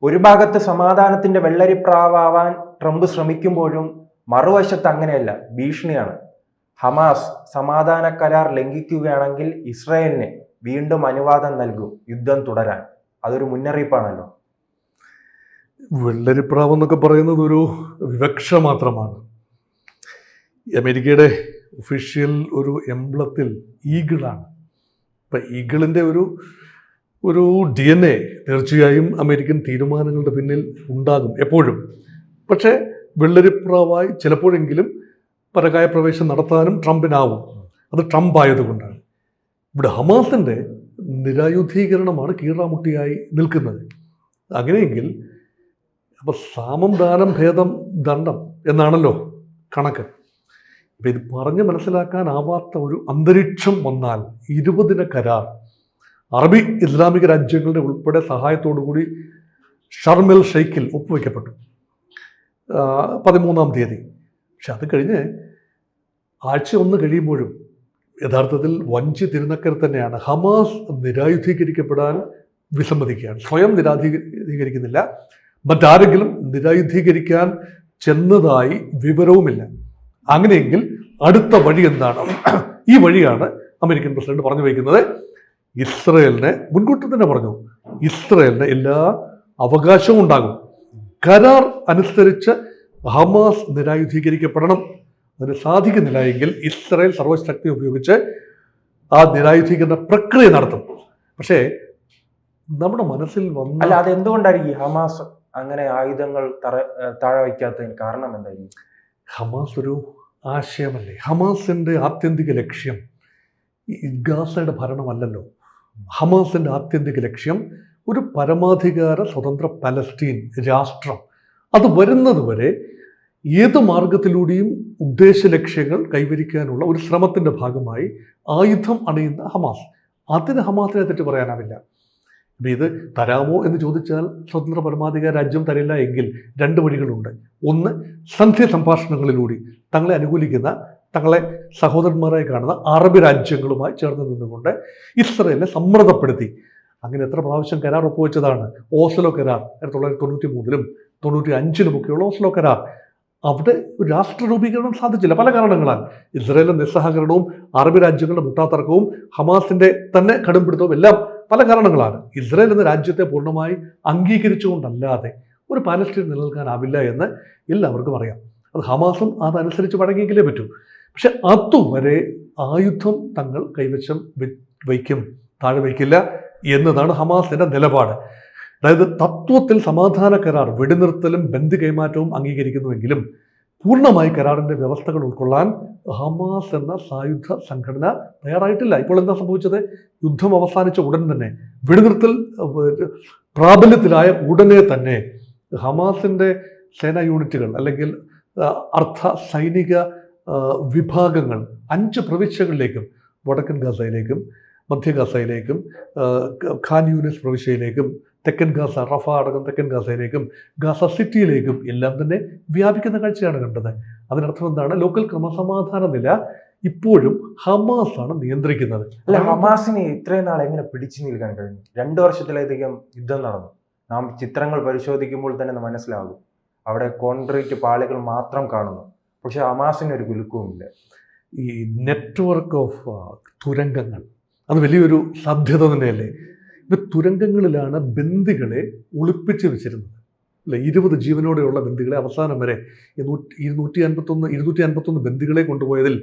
ഒരു ഭാഗത്ത് സമാധാനത്തിന്റെ വെള്ളരിപ്രാവാൻ ട്രംപ് ശ്രമിക്കുമ്പോഴും മറുവശത്ത് അങ്ങനെയല്ല, ഭീഷണിയാണ്. ഹമാസ് സമാധാന കരാർ ലംഘിക്കുകയാണെങ്കിൽ ഇസ്രായേലിന് വീണ്ടും അനുവാദം നൽകും യുദ്ധം തുടരാൻ. അതൊരു മുന്നറിയിപ്പാണല്ലോ. വെള്ളരിപ്രാവ് എന്നൊക്കെ പറയുന്നത് ഒരു വിവക്ഷ മാത്രമാണ്. അമേരിക്കയുടെ ഒഫീഷ്യൽ ഒരു എംബ്ലത്തിൽ ഈഗിളാണ്. ഇപ്പം ഈഗിളിൻ്റെ ഒരു DNA തീർച്ചയായും അമേരിക്കൻ തീരുമാനങ്ങളുടെ പിന്നിൽ ഉണ്ടാകും എപ്പോഴും. പക്ഷേ വെള്ളരിപ്രാവായി ചിലപ്പോഴെങ്കിലും പരകായ പ്രവേശം നടത്താനും ട്രംപിനാവും. അത് ട്രംപ് ആയതുകൊണ്ടാണ്. ഇവിടെ ഹമാസിൻ്റെ നിരായുധീകരണമാണ് കീറാമുട്ടിയായി നിൽക്കുന്നത്. അങ്ങനെയെങ്കിൽ അപ്പോൾ സാമം ദാനം ഭേദം ദണ്ഡം എന്നാണല്ലോ കണക്ക്. അപ്പം ഇത് പറഞ്ഞ് മനസ്സിലാക്കാനാവാത്ത ഒരു അന്തരീക്ഷം വന്നാൽ 20 കരാർ അറബി ഇസ്ലാമിക രാജ്യങ്ങളുടെ ഉൾപ്പെടെ സഹായത്തോടുകൂടി ഷർമിൽ ഷെയ്ഖിൽ ഒപ്പുവെക്കപ്പെട്ടു 13-ാം തീയതി. പക്ഷെ അത് കഴിഞ്ഞ് ആഴ്ച 1 കഴിയുമ്പോഴും യഥാർത്ഥത്തിൽ വഞ്ചി തിരുനക്കര തന്നെയാണ്. ഹമാസ് നിരായുധീകരിക്കപ്പെടാൻ വിസമ്മതിക്കുകയാണ്. സ്വയം നിരായുധീകരിക്കുന്നില്ല, മറ്റാരെങ്കിലും നിരായുധീകരിക്കാൻ ചെന്നതായി വിവരവുമില്ല. അങ്ങനെയെങ്കിൽ അടുത്ത വഴി എന്താണ്? ഈ വഴിയാണ് അമേരിക്കൻ പ്രസിഡന്റ് പറഞ്ഞു വയ്ക്കുന്നത്. ഇസ്രയേലിനെ മുൻകൂട്ടി തന്നെ പറഞ്ഞു, ഇസ്രയേലിന് എല്ലാ അവകാശവും ഉണ്ടാകും. കരാർ അനുസരിച്ച് ഹമാസ് നിരായുധീകരിക്കപ്പെടണം. അതിന് സാധിക്കുന്നില്ല എങ്കിൽ ഇസ്രയേൽ സർവശക്തി ഉപയോഗിച്ച് ആ നിരായുധീകരണ പ്രക്രിയ നടത്തും. പക്ഷേ നമ്മുടെ മനസ്സിൽ അല്ല, അതെന്തുകൊണ്ടായിരിക്കും ഹമാസ് അങ്ങനെ ആയുധങ്ങൾ താഴെ വയ്ക്കാത്തതിന് കാരണം എന്തായിരിക്കും? ഹമാസ് ഒരു ആശയമല്ലേ? ഹമാസിൻ്റെ ആത്യന്തിക ലക്ഷ്യം ഈ ഗാസയുടെ ഭരണമല്ലല്ലോ. ഹമാസിൻ്റെ ആത്യന്തിക ലക്ഷ്യം ഒരു പരമാധികാര സ്വതന്ത്ര പലസ്തീൻ രാഷ്ട്രം. അത് വരുന്നത് വരെ ഏത് മാർഗത്തിലൂടെയും ഉദ്ദേശ ലക്ഷ്യങ്ങൾ കൈവരിക്കാനുള്ള ഒരു ശ്രമത്തിൻ്റെ ഭാഗമായി ആയുധം അണിയുന്ന ഹമാസ്. അതിന് ഹമാസിനെ തെറ്റ് പറയാനാവില്ല. അപ്പം ഇത് തരാമോ എന്ന് ചോദിച്ചാൽ സ്വതന്ത്ര പരമാധികാര രാജ്യം തരില്ല എങ്കിൽ 2 വഴികളുണ്ട്. ഒന്ന്, സന്ധ്യ സംഭാഷണങ്ങളിലൂടെ തങ്ങളെ അനുകൂലിക്കുന്ന, തങ്ങളെ സഹോദരന്മാരായി കാണുന്ന അറബ് രാജ്യങ്ങളുമായി ചേർന്ന് നിന്നുകൊണ്ട് ഇസ്രയേലിനെ സമ്മർദ്ദപ്പെടുത്തി. അങ്ങനെ എത്ര പ്രാവശ്യം കരാർ ഒപ്പുവെച്ചതാണ്. ഓസ്ലോ കരാർ 1993-ലും 95-ലുമൊക്കെയുള്ള ഓസ്ലോ കരാർ. അവിടെ ഒരു രാഷ്ട്ര രൂപീകരണം സാധിച്ചില്ല പല കാരണങ്ങളാൽ. ഇസ്രയേലിന്റെ നിസ്സഹകരണവും അറബ് രാജ്യങ്ങളുടെ മുട്ടാത്തർക്കവും ഹമാസിന്റെ തന്നെ കടുംപിടുത്തവും എല്ലാം പല കാരണങ്ങളാണ്. ഇസ്രയേൽ എന്ന രാജ്യത്തെ പൂർണ്ണമായി അംഗീകരിച്ചുകൊണ്ടല്ലാതെ ഒരു പാലസ്തീൻ നിലനിൽക്കാനാവില്ല എന്ന് എല്ലാവർക്കും അറിയാം. അത് ഹമാസും അതനുസരിച്ച് വഴങ്ങിയെങ്കിലേ പറ്റൂ. പക്ഷെ അതുവരെ ആയുധം തങ്ങൾ കൈവശം വയ്ക്കും, താഴെ വയ്ക്കില്ല എന്നതാണ് ഹമാസിന്റെ നിലപാട്. അതായത് തത്വത്തിൽ സമാധാന കരാർ, വെടിനിർത്തലും ബന്ദി കൈമാറ്റവും അംഗീകരിക്കുന്നുവെങ്കിലും പൂർണ്ണമായി കരാറിന്റെ വ്യവസ്ഥകൾ ഉൾക്കൊള്ളാൻ ഹമാസ് എന്ന സായുധ സംഘടന തയ്യാറായിട്ടില്ല. ഇപ്പോൾ എന്താ സംഭവിച്ചത്? യുദ്ധം അവസാനിച്ച ഉടൻ തന്നെ, വെടിനിർത്തൽ പ്രാബല്യത്തിലായ ഉടനെ തന്നെ ഹമാസിന്റെ സേനാ യൂണിറ്റുകൾ അല്ലെങ്കിൽ അർദ്ധ സൈനിക വിഭാഗങ്ങൾ 5 പ്രവിശ്യകളിലേക്കും, വടക്കൻ ഗാസയിലേക്കും മധ്യ ഗാസയിലേക്കും ഖാൻ യൂനിസ് പ്രവിശ്യയിലേക്കും തെക്കൻ ഗാസ, റഫ അടക്കം തെക്കൻ ഗാസയിലേക്കും ഗാസ സിറ്റിയിലേക്കും എല്ലാം തന്നെ വ്യാപിക്കുന്ന കാഴ്ചയാണ് കണ്ടത്. അതിനർത്ഥം എന്താണ്? ലോക്കൽ ക്രമസമാധാന നില ഇപ്പോഴും ഹമാസാണ് നിയന്ത്രിക്കുന്നത്. അല്ല, ഹമാസിന് ഇത്രയും നാൾ എങ്ങനെ പിടിച്ചു നിൽക്കാൻ കഴിഞ്ഞു? 2 വർഷത്തിലധികം യുദ്ധം നടന്നു. നാം ചിത്രങ്ങൾ പരിശോധിക്കുമ്പോൾ തന്നെ മനസ്സിലാകും. അവിടെ കോൺക്രീറ്റ് പാളികൾ മാത്രം കാണുന്നു. പക്ഷെ ഹമാസിന് ഒരു കുലുക്കവുമില്ല. ഈ നെറ്റ്വർക്ക് ഓഫ് തുരങ്കങ്ങൾ അത് വലിയൊരു സാധ്യത തന്നെയല്ലേ? ഇപ്പം തുരങ്കങ്ങളിലാണ് ബന്ദികളെ ഒളിപ്പിച്ച് വെച്ചിരുന്നത് അല്ലെ? 20 ജീവനോടെയുള്ള ബന്ദികളെ അവസാനം വരെ 251 ബന്ദികളെ കൊണ്ടുപോയതിൽ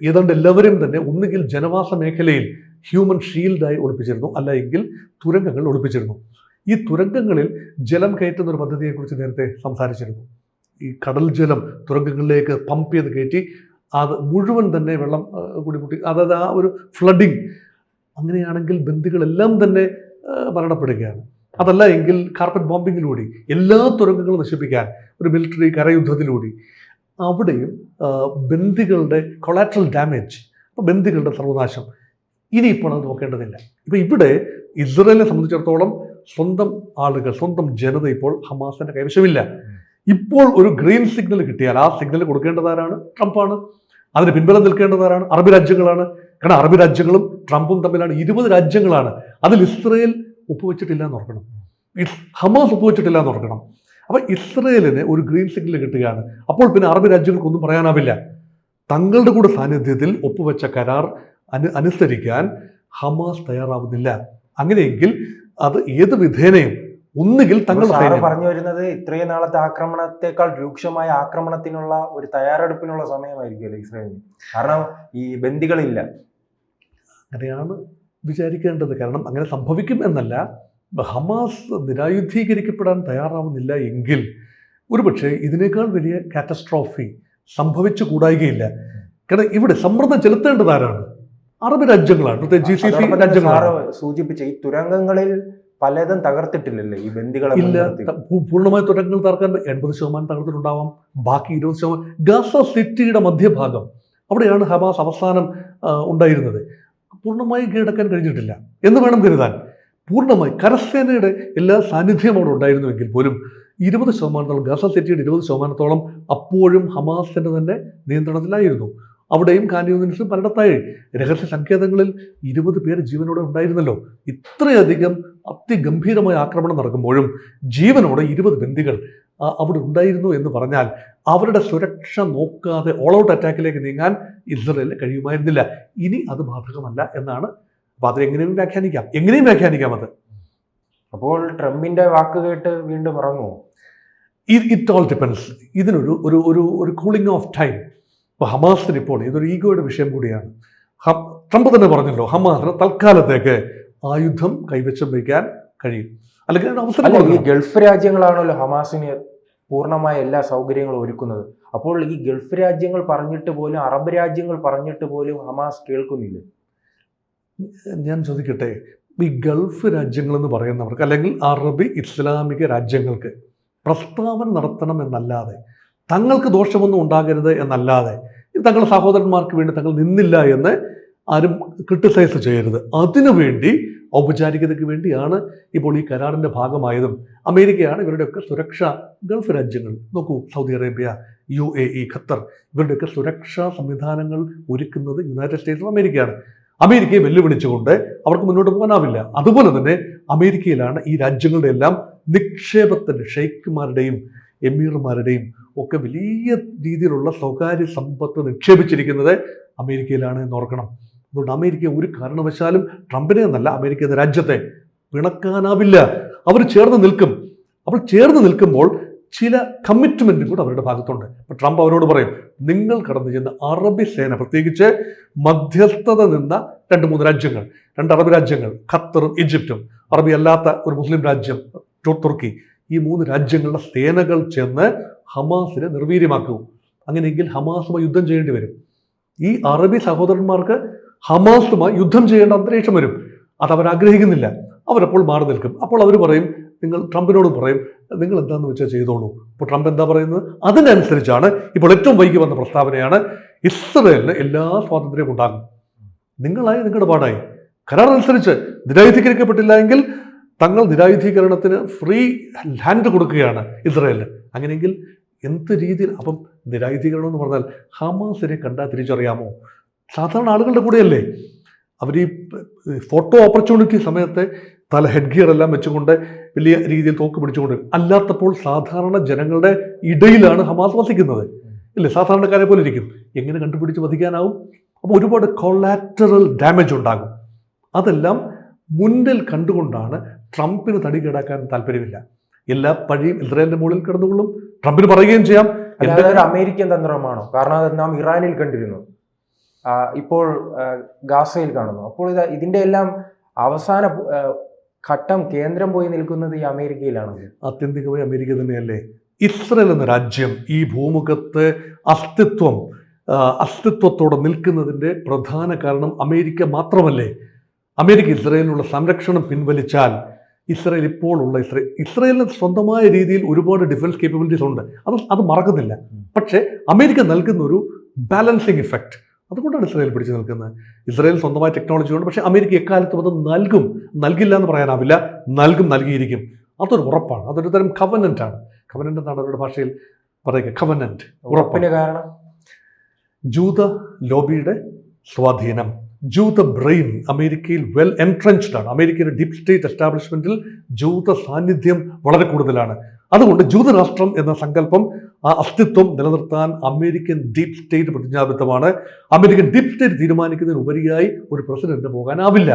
ഏതാണ്ട് എല്ലാവരെയും തന്നെ ഒന്നുകിൽ ജനവാസ മേഖലയിൽ ഹ്യൂമൻ ഷീൽഡായി ഒളിപ്പിച്ചിരുന്നു, അല്ല എങ്കിൽ തുരങ്കങ്ങൾ ഒളിപ്പിച്ചിരുന്നു. ഈ തുരങ്കങ്ങളിൽ ജലം കയറ്റുന്ന ഒരു പദ്ധതിയെക്കുറിച്ച് നേരത്തെ സംസാരിച്ചിരുന്നു. ഈ കടൽ ജലം തുരങ്കങ്ങളിലേക്ക് പമ്പ് ചെയ്ത് കയറ്റി അത് മുഴുവൻ തന്നെ വെള്ളം കൂടി അതായത് ആ ഒരു ഫ്ലഡിങ്. അങ്ങനെയാണെങ്കിൽ ബന്ദികളെല്ലാം തന്നെ മരണപ്പെടുകയാണ്. അതല്ല എങ്കിൽ കാർപ്പറ്റ് ബോംബിങ്ങിലൂടെ എല്ലാ തുരങ്കങ്ങളും നശിപ്പിക്കാൻ ഒരു മിലിറ്ററി കരയുദ്ധത്തിലൂടെ അവിടെയും ബന്ദികളുടെ കൊളാറ്ററൽ ഡാമേജ്, അപ്പോൾ ബന്ദികളുടെ സർവനാശം. ഇനിയിപ്പോൾ അത് നോക്കേണ്ടതില്ല. ഇപ്പം ഇവിടെ ഇസ്രയേലിനെ സംബന്ധിച്ചിടത്തോളം സ്വന്തം ആളുകൾ, സ്വന്തം ജനത ഇപ്പോൾ ഹമാസിന്റെ കൈവശമില്ല. ഇപ്പോൾ ഒരു ഗ്രീൻ സിഗ്നൽ കിട്ടിയാൽ ആ സിഗ്നൽ കൊടുക്കേണ്ടതാരാണ്? ട്രംപാണ്. അതിന് പിൻബലം നിൽക്കേണ്ടതാരാണ്? അറബ് രാജ്യങ്ങളാണ്. കാരണം അറബ് രാജ്യങ്ങളും ട്രംപും തമ്മിലാണ് 20 രാജ്യങ്ങളാണ്. അതിൽ ഇസ്രയേൽ ഒപ്പുവെച്ചിട്ടില്ല എന്ന് ഓർക്കണം. ഹമാസ് ഒപ്പുവെച്ചിട്ടില്ല എന്ന് ഓർക്കണം. അപ്പം ഇസ്രയേലിന് ഒരു ഗ്രീൻ സിഗ്നൽ കിട്ടുകയാണ്. അപ്പോൾ പിന്നെ അറബ് രാജ്യങ്ങൾക്കൊന്നും പറയാനാവില്ല. തങ്ങളുടെ കൂടെ സാന്നിധ്യത്തിൽ ഒപ്പുവെച്ച കരാർ അനുസരിക്കാൻ ഹമാസ് തയ്യാറാവുന്നില്ല. അങ്ങനെയെങ്കിൽ അത് ഏത് വിധേനയും ഒന്നുകിൽ തങ്ങളുടെ പറഞ്ഞു വരുന്നത് ഇത്രയും നാളത്തെ ആക്രമണത്തെക്കാൾ രൂക്ഷമായ ആക്രമണത്തിനുള്ള ഒരു തയ്യാറെടുപ്പിനുള്ള സമയമായിരിക്കുമല്ലോ ഇസ്രായേലിന്. കാരണം ഈ ബന്ദികളില്ല. അങ്ങനെയാണ് വിചാരിക്കേണ്ടത്. കാരണം അങ്ങനെ സംഭവിക്കും എന്നല്ല, ഹമാസ് നിരായുധീകരിക്കപ്പെടാൻ തയ്യാറാവുന്നില്ല എങ്കിൽ ഒരുപക്ഷെ ഇതിനേക്കാൾ വലിയ കാറ്റസ്ട്രോഫി സംഭവിച്ചു കൂടായികയില്ല. കാരണം ഇവിടെ സമ്മർദ്ദം ചെലുത്തേണ്ടത് ആരാണ്? അറബ് രാജ്യങ്ങളാണ്, GCC രാജ്യങ്ങളാണ്. സൂചിപ്പിച്ച ഈ തുരങ്കങ്ങളിൽ പലതും തകർത്തിട്ടില്ലല്ലേ ഈ ബന്ദികളെ? ഇല്ല, പൂർണ്ണമായ തുരങ്കങ്ങൾ തകർക്കാൻ 80% തകർത്തിട്ടുണ്ടാവാം. ബാക്കി 20%. ഗാസ സിറ്റിയുടെ മധ്യഭാഗം, അവിടെയാണ് ഹമാസ് അവസാനം ഉണ്ടായിരുന്നത്. പൂർണ്ണമായി കീഴടക്കാൻ കഴിഞ്ഞിട്ടില്ല എന്ന് വേണം കരുതാൻ. പൂർണ്ണമായി കരസേനയുടെ എല്ലാ സാന്നിധ്യവും അവിടെ ഉണ്ടായിരുന്നുവെങ്കിൽ പോലും 20% ഗാസ സിറ്റിയുടെ 20% അപ്പോഴും ഹമാസിന്റെ തന്നെ നിയന്ത്രണത്തിലായിരുന്നു. അവിടെയും കാന്യൂനിസും പലയിടത്തായി രഹസ്യ സങ്കേതങ്ങളിൽ 20 പേര് ജീവനോടെ ഉണ്ടായിരുന്നല്ലോ. ഇത്രയധികം അതിഗംഭീരമായ ആക്രമണം നടക്കുമ്പോഴും ജീവനോടെ 20 ബന്ദികൾ അവിടെ ഉണ്ടായിരുന്നു എന്ന് പറഞ്ഞാൽ അവരുടെ സുരക്ഷ നോക്കാതെ ഓൾ ഔട്ട് അറ്റാക്കിലേക്ക് നീങ്ങാൻ ഇസ്രയേലിന് കഴിയുമായിരുന്നില്ല. ഇനി അത് ബാധകമല്ല എന്നാണ്. അപ്പൊ അതിനെങ്ങനെയും വ്യാഖ്യാനിക്കാം അത്. അപ്പോൾ ട്രംപിന്റെ വാക്ക് കേട്ട് വീണ്ടും ഇറങ്ങുമോ? It all depends. ഇതിനൊരു ഒരു ഒരു കൂളിംഗ് ഓഫ് ടൈം. ഇപ്പോൾ ഹമാസിന് ഇപ്പോൾ ഇതൊരു ഈഗോയുടെ വിഷയം കൂടിയാണ്. ട്രംപ് തന്നെ പറഞ്ഞല്ലോ, ഹമാസിന് തൽക്കാലത്തേക്ക് ആയുധം കൈവശം വയ്ക്കാൻ കഴിയും. അല്ലെങ്കിൽ അവസരം ഈ ഗൾഫ് രാജ്യങ്ങളാണല്ലോ ഹമാസിന് പൂർണ്ണമായ എല്ലാ സൗകര്യങ്ങളും ഒരുക്കുന്നത്. അപ്പോൾ ഈ ഗൾഫ് രാജ്യങ്ങൾ പറഞ്ഞിട്ട് പോലും, അറബ് രാജ്യങ്ങൾ പറഞ്ഞിട്ട് പോലും ഹമാസ് കേൾക്കുന്നില്ല. ഞാൻ ചോദിക്കട്ടെ, ഈ ഗൾഫ് രാജ്യങ്ങളെന്ന് പറയുന്നവർക്ക് അല്ലെങ്കിൽ അറബി ഇസ്ലാമിക രാജ്യങ്ങൾക്ക് പ്രസ്താവന നടത്തണം എന്നല്ലാതെ, തങ്ങൾക്ക് ദോഷമൊന്നും ഉണ്ടാകരുത് എന്നല്ലാതെ, തങ്ങളുടെ സഹോദരന്മാർക്ക് വേണ്ടി തങ്ങൾ നിന്നില്ല എന്ന് ആരും ക്രിട്ടിസൈസ് ചെയ്യരുത്. അതിനുവേണ്ടി ഔപചാരികതയ്ക്ക് വേണ്ടിയാണ് ഇപ്പോൾ ഈ കരാറിൻ്റെ ഭാഗമായതും. അമേരിക്കയാണ് ഇവരുടെയൊക്കെ സുരക്ഷ. ഗൾഫ് രാജ്യങ്ങൾ നോക്കൂ, സൗദി അറേബ്യ, UAE, ഖത്തർ, ഇവരുടെയൊക്കെ സുരക്ഷാ സംവിധാനങ്ങൾ ഒരുക്കുന്നത് യുണൈറ്റഡ് സ്റ്റേറ്റ്സും അമേരിക്കയാണ്. അമേരിക്കയെ വെല്ലുവിളിച്ചുകൊണ്ട് അവർക്ക് മുന്നോട്ട് പോകാനാവില്ല. അതുപോലെ തന്നെ അമേരിക്കയിലാണ് ഈ രാജ്യങ്ങളുടെ എല്ലാം നിക്ഷേപത്തിൻ്റെ, ഷെയ്ഖുമാരുടെയും എമീർമാരുടെയും ഒക്കെ വലിയ രീതിയിലുള്ള സ്വകാര്യ സമ്പത്ത് നിക്ഷേപിച്ചിരിക്കുന്നത് അമേരിക്കയിലാണ് എന്ന് ഓർക്കണം. അതുകൊണ്ട് അമേരിക്ക ഒരു കാരണവശാലും ട്രംപിനെ എന്നല്ല, അമേരിക്ക എന്ന രാജ്യത്തെ പിണക്കാനാവില്ല. അവർ ചേർന്ന് നിൽക്കും. അപ്പോൾ ചേർന്ന് നിൽക്കുമ്പോൾ ചില കമ്മിറ്റ്മെൻറ്റും കൂടെ അവരുടെ ഭാഗത്തുണ്ട്. അപ്പോൾ ട്രംപ് അവരോട് പറയും, നിങ്ങൾ കടന്നു ചെന്ന അറബി സേന, പ്രത്യേകിച്ച് മധ്യസ്ഥത നിന്ന 2-3 രാജ്യങ്ങൾ, 2 അറബ് രാജ്യങ്ങൾ, ഖത്തറും ഈജിപ്തും, അറബി അല്ലാത്ത ഒരു മുസ്ലിം രാജ്യം തുർക്കി, ഈ 3 രാജ്യങ്ങളുടെ സേനകൾ ചെന്ന് ഹമാസിനെ നിർവീര്യമാക്കൂ. അങ്ങനെയെങ്കിൽ ഹമാസുമായി യുദ്ധം ചെയ്യേണ്ടി വരും. ഈ അറബി സഹോദരന്മാർക്ക് ഹമാസുമായി യുദ്ധം ചെയ്യേണ്ട അന്തരീക്ഷം വരും. അത് അവരാഗ്രഹിക്കുന്നില്ല. അവരപ്പോൾ മാറി നിൽക്കും. അപ്പോൾ അവർ പറയും, നിങ്ങൾ ട്രംപിനോട് പറയും, നിങ്ങൾ എന്താണെന്ന് വെച്ചാൽ ചെയ്തോളൂ. അപ്പോൾ ട്രംപ് എന്താ പറയുന്നത്? അതിനനുസരിച്ചാണ് ഇപ്പോൾ ഏറ്റവും വൈകി വന്ന പ്രസ്താവനയാണ്, ഇസ്രയേലിന് എല്ലാ സ്വാതന്ത്ര്യവും ഉണ്ടാകും. നിങ്ങളായി നിങ്ങളുടെ പാടായി. കരാർ അനുസരിച്ച് നിരായുധീകരിക്കപ്പെട്ടില്ല എങ്കിൽ തങ്ങൾ നിരായുധീകരണത്തിന് ഫ്രീ ലാൻഡ് കൊടുക്കുകയാണ് ഇസ്രയേലിന്. അങ്ങനെയെങ്കിൽ എന്ത് രീതിയിൽ? അപ്പം നിരായുധീകരണം എന്ന് പറഞ്ഞാൽ ഹമാസിനെ കണ്ടാൽ തിരിച്ചറിയാമോ? സാധാരണ ആളുകളുടെ കൂടെയല്ലേ അവർ ഈ ഫോട്ടോ ഓപ്പർച്യൂണിറ്റി സമയത്ത് തല ഹെഡ് ഗിയർ എല്ലാം വെച്ചുകൊണ്ട് വലിയ രീതിയിൽ തോക്ക് പിടിച്ചുകൊണ്ട്, അല്ലാത്തപ്പോൾ സാധാരണ ജനങ്ങളുടെ ഇടയിലാണ് ഹമാസ് വസിക്കുന്നത്, ഇല്ലേ? സാധാരണക്കാരെ പോലെ ഇരിക്കും. എങ്ങനെ കണ്ടുപിടിച്ച് വധിക്കാനാവും? അപ്പോൾ ഒരുപാട് കൊളാറ്ററൽ ഡാമേജ് ഉണ്ടാകും. അതെല്ലാം മുന്നിൽ കണ്ടുകൊണ്ടാണ് ട്രംപിന് തടി കേടാക്കാൻ താല്പര്യമില്ല. എല്ലാ പഴിയും ഇസ്രായേലിന്റെ മുകളിൽ കിടന്നുകൊള്ളും. ട്രംപിന് പറയുകയും ചെയ്യാം, അതൊരു അമേരിക്കൻ തന്ത്രമാണോ? കാരണം അത് നാം ഇറാനിൽ കണ്ടിരുന്നു, ഇപ്പോൾ ഗാസയിൽ കാണുന്നു. അപ്പോൾ ഇതിന്റെ എല്ലാം അവസാന ഘട്ടം, കേന്ദ്രം പോയി നിൽക്കുന്നത് ഈ അമേരിക്കയിലാണ്. ആത്യന്തികമായി അമേരിക്ക തന്നെയല്ലേ. ഇസ്രയേൽ എന്ന രാജ്യം ഈ ഭൂമുഖത്ത് അസ്തിത്വത്തോടെ നിൽക്കുന്നതിൻ്റെ പ്രധാന കാരണം അമേരിക്ക മാത്രമല്ലേ? അമേരിക്ക ഇസ്രയേലിനുള്ള സംരക്ഷണം പിൻവലിച്ചാൽ ഇസ്രയേൽ ഇപ്പോൾ ഉള്ള ഇസ്രയേലിന് സ്വന്തമായ രീതിയിൽ ഒരുപാട് ഡിഫൻസ് കേപ്പബിലിറ്റീസ് ഉണ്ട്. അത് മറക്കുന്നില്ല. പക്ഷേ അമേരിക്ക നൽകുന്ന ഒരു ബാലൻസിങ് ഇഫക്റ്റ്, അതുകൊണ്ടാണ് ഇസ്രയേൽ പിടിച്ചു നിൽക്കുന്നത്. ഇസ്രയേൽ സ്വന്തമായ ടെക്നോളജി ഉണ്ട്. പക്ഷേ അമേരിക്ക എക്കാലത്തും അത് നൽകില്ല എന്ന് പറയാനാവില്ല. നൽകിയിരിക്കും. അതൊരു ഉറപ്പാണ്. അതൊരു തരം കവനന്റ് ആണ്. കവനന്റ് എന്നാണ് അവരുടെ ഭാഷയിൽ പറയുക. കവനന്റ്, ഉറപ്പിന് കാരണം ജൂത ലോബിയുടെ സ്വാധീനം, ജൂത ബ്രെയിൻ അമേരിക്കയിൽ വെൽ എൻട്രൻച്ച്ഡ് ആണ്. അമേരിക്കയുടെ ഡീപ് സ്റ്റേറ്റ് എസ്റ്റാബ്ലിഷ്മെന്റിൽ ജൂത സാന്നിധ്യം വളരെ കൂടുതലാണ്. അതുകൊണ്ട് ജൂതരാഷ്ട്രം എന്ന സങ്കല്പം, ആ അസ്തിത്വം നിലനിർത്താൻ അമേരിക്കൻ ഡീപ് സ്റ്റേറ്റ് പ്രതിജ്ഞാബദ്ധമാണ്. അമേരിക്കൻ ഡീപ് സ്റ്റേറ്റ് തീരുമാനിക്കുന്നതിന് ഉപരിയായി ഒരു പ്രസിഡന്റ് പോകാനാവില്ല.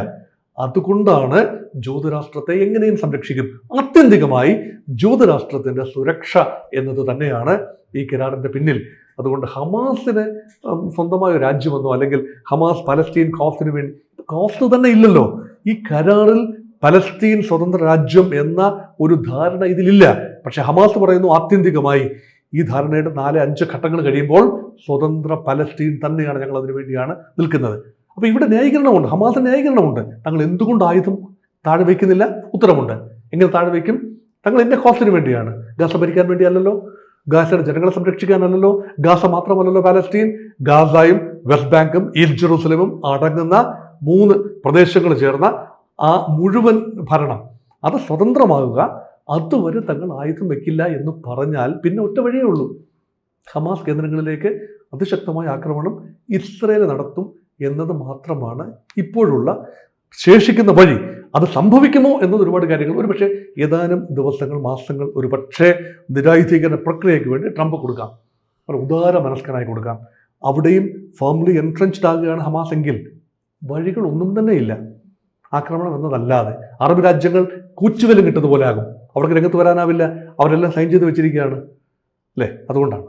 അതുകൊണ്ടാണ് ജൂതരാഷ്ട്രത്തെ എങ്ങനെയും സംരക്ഷിക്കും. ആത്യന്തികമായി ജൂതരാഷ്ട്രത്തിന്റെ സുരക്ഷ എന്നത് തന്നെയാണ് ഈ കരാറിന്റെ പിന്നിൽ. അതുകൊണ്ട് ഹമാസിന് സ്വന്തമായ രാജ്യമെന്നോ അല്ലെങ്കിൽ ഹമാസ് പലസ്തീൻ കോസ്റ്റിന് വേണ്ടി കോസ്റ്റ് തന്നെ ഇല്ലല്ലോ. ഈ കരാറിൽ പലസ്തീൻ സ്വതന്ത്ര രാജ്യം എന്ന ഒരു ധാരണ ഇതിലില്ല. പക്ഷെ ഹമാസ് പറയുന്നു ആത്യന്തികമായി ഈ ധാരണയുടെ 4-5 ഘട്ടങ്ങൾ കഴിയുമ്പോൾ സ്വതന്ത്ര പലസ്തീൻ തന്നെയാണ്, ഞങ്ങൾ അതിനു വേണ്ടിയാണ് നിൽക്കുന്നത്. അപ്പോൾ ഇവിടെ ന്യായീകരണമുണ്ട്, ഹമാസിന് ന്യായീകരണമുണ്ട്. തങ്ങൾ എന്തുകൊണ്ട് ആയുധം താഴെ വയ്ക്കുന്നില്ല? ഉത്തരമുണ്ട്. എങ്ങനെ താഴെ വയ്ക്കും? തങ്ങൾ എന്നെ കോസ്റ്റിന് വേണ്ടിയാണ്, ഗാസ ഭരിക്കാൻ വേണ്ടിയല്ലല്ലോ, ഗാസയുടെ ജനങ്ങളെ സംരക്ഷിക്കാനല്ലല്ലോ. ഗാസ മാത്രമല്ലല്ലോ പാലസ്തീൻ, ഗാസയും വെസ്റ്റ് ബാങ്കും ഈസ്റ്റ് ജെറൂസലേമും അടങ്ങുന്ന 3 പ്രദേശങ്ങൾ ചേർന്ന ആ മുഴുവൻ ഭരണം അത് സ്വതന്ത്രമാകുക. അതുവരെ തങ്ങൾ ആയുധം വെക്കില്ല എന്ന് പറഞ്ഞാൽ പിന്നെ ഒറ്റ വഴിയേ ഉള്ളൂ, ഹമാസ് കേന്ദ്രങ്ങളിലേക്ക് അതിശക്തമായ ആക്രമണം ഇസ്രയേൽ നടത്തും എന്നത് മാത്രമാണ് ഇപ്പോഴുള്ള ശേഷിക്കുന്ന വഴി. അത് സംഭവിക്കുമോ എന്നത് ഒരുപാട് കാര്യങ്ങൾ, ഒരു പക്ഷേ ഏതാനും ദിവസങ്ങൾ, മാസങ്ങൾ, ഒരു പക്ഷേ നിരായുധീകരണ പ്രക്രിയയ്ക്ക് വേണ്ടി ട്രംപ് കൊടുക്കാം, ഒരു ഉദാര മനസ്കനായി കൊടുക്കാം. അവിടെയും ഫേംലി എൻട്രൻച്ച്ഡ് ആകുകയാണ് ഹമാസ് എങ്കിൽ വഴികളൊന്നും തന്നെ ഇല്ല. ആക്രമണം എന്നതല്ലാതെ അറബ് രാജ്യങ്ങൾ കൂച്ചുവലും കിട്ടുന്നതുപോലെ ആകും. അവർക്ക് രംഗത്ത് വരാനാവില്ല, അവരെല്ലാം സൈൻ ചെയ്ത് വെച്ചിരിക്കുകയാണ് അല്ലേ. അതുകൊണ്ടാണ്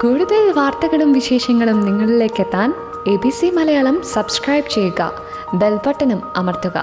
കൂടുതൽ വാർത്തകളും വിശേഷങ്ങളും നിങ്ങളിലേക്ക് എത്താൻ ABC മലയാളം സബ്സ്ക്രൈബ് ചെയ്യുക, ബെൽ ബട്ടണും അമർത്തുക.